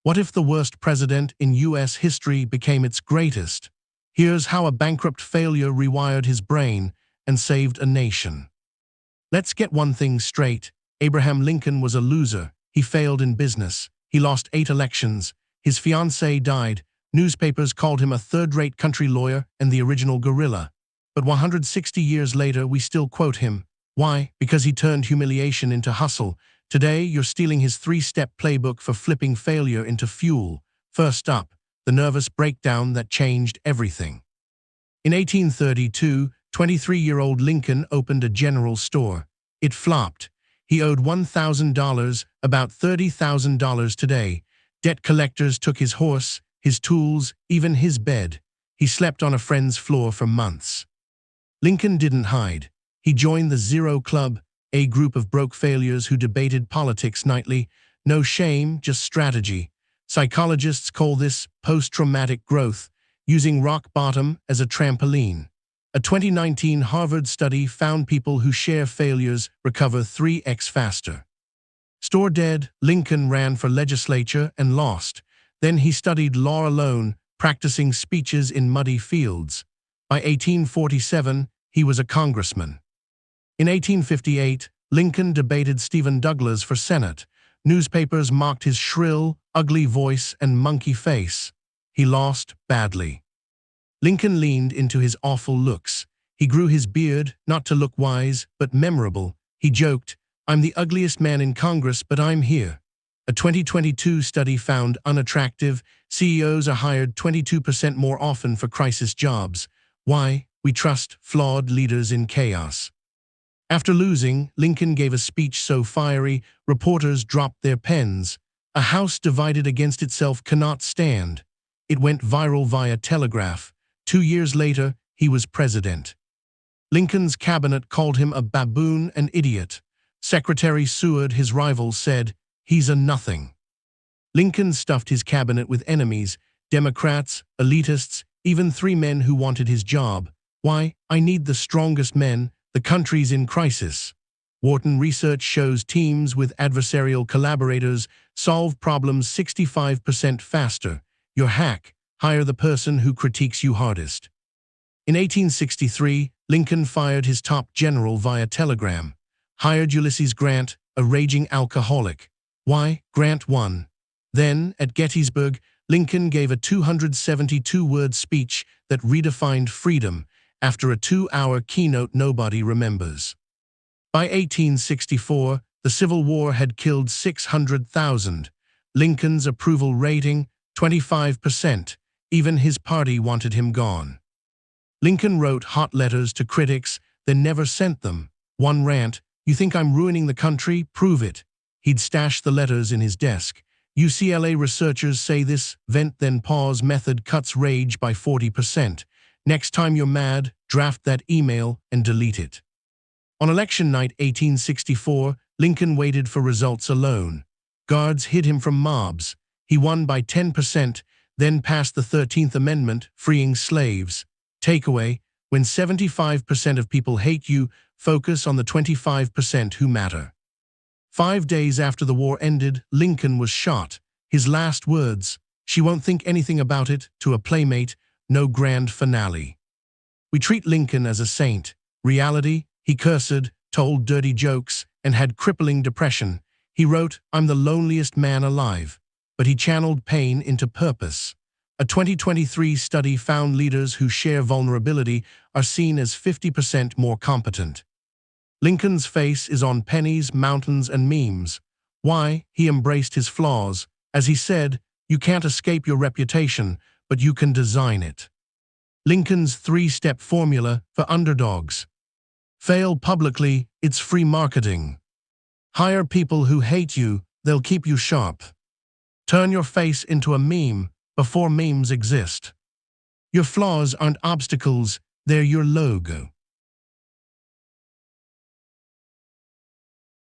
What if the worst president in U.S. history became its greatest? Here's how a bankrupt failure rewired his brain and saved a nation. Let's get one thing straight. Abraham Lincoln was a loser. He failed in business. He lost 8 elections. His fiancée died. Newspapers called him a third-rate country lawyer and the original gorilla. But 160 years later, we still quote him. Why? Because he turned humiliation into hustle. Today, you're stealing his 3-step playbook for flipping failure into fuel. First up, the nervous breakdown that changed everything. In 1832, 23-year-old Lincoln opened a general store. It flopped. He owed $1,000, about $30,000 today. Debt collectors took his horse, his tools, even his bed. He slept on a friend's floor for months. Lincoln didn't hide. He joined the Zero Club, a group of broke failures who debated politics nightly. No shame, just strategy. Psychologists call this post-traumatic growth, using rock bottom as a trampoline. A 2019 Harvard study found people who share failures recover 3x faster. Store dead, Lincoln ran for legislature and lost. Then he studied law alone, practicing speeches in muddy fields. By 1847, he was a congressman. In 1858, Lincoln debated Stephen Douglas for Senate. Newspapers mocked his shrill, ugly voice and monkey face. He lost badly. Lincoln leaned into his awful looks. He grew his beard, not to look wise, but memorable. He joked, "I'm the ugliest man in Congress, but I'm here." A 2022 study found unattractive CEOs are hired 22% more often for crisis jobs. Why? We trust flawed leaders in chaos. After losing, Lincoln gave a speech so fiery, reporters dropped their pens. A house divided against itself cannot stand. It went viral via telegraph. 2 years later, he was president. Lincoln's cabinet called him a baboon and idiot. Secretary Seward, his rival, said, "He's a nothing." Lincoln stuffed his cabinet with enemies, Democrats, elitists, even 3 men who wanted his job. Why? I need the strongest men. The country's in crisis. Wharton research shows teams with adversarial collaborators solve problems 65% faster. Your hack: hire the person who critiques you hardest. In 1863, Lincoln fired his top general via telegram. Hired Ulysses Grant, a raging alcoholic. Why? Grant won. Then, at Gettysburg, Lincoln gave a 272-word speech that redefined freedom after a 2-hour keynote nobody remembers. By 1864, the Civil War had killed 600,000. Lincoln's approval rating, 25%. Even his party wanted him gone. Lincoln wrote hot letters to critics, then never sent them. One rant: "You think I'm ruining the country? Prove it." He'd stash the letters in his desk. UCLA researchers say this vent then pause method cuts rage by 40%. Next time you're mad, draft that email and delete it. On election night 1864, Lincoln waited for results alone. Guards hid him from mobs. He won by 10%, then passed the 13th Amendment, freeing slaves. Takeaway: when 75% of people hate you, focus on the 25% who matter. 5 days after the war ended, Lincoln was shot. His last words: "She won't think anything about it," to a playmate. No grand finale. We treat Lincoln as a saint. Reality: he cursed, told dirty jokes, and had crippling depression. He wrote, "I'm the loneliest man alive." But he channeled pain into purpose. A 2023 study found leaders who share vulnerability are seen as 50% more competent. Lincoln's face is on pennies, mountains, and memes. Why? He embraced his flaws. As he said, "You can't escape your reputation, but you can design it." Lincoln's 3-step formula for underdogs. Fail publicly, it's free marketing. Hire people who hate you, they'll keep you sharp. Turn your face into a meme before memes exist. Your flaws aren't obstacles, they're your logo.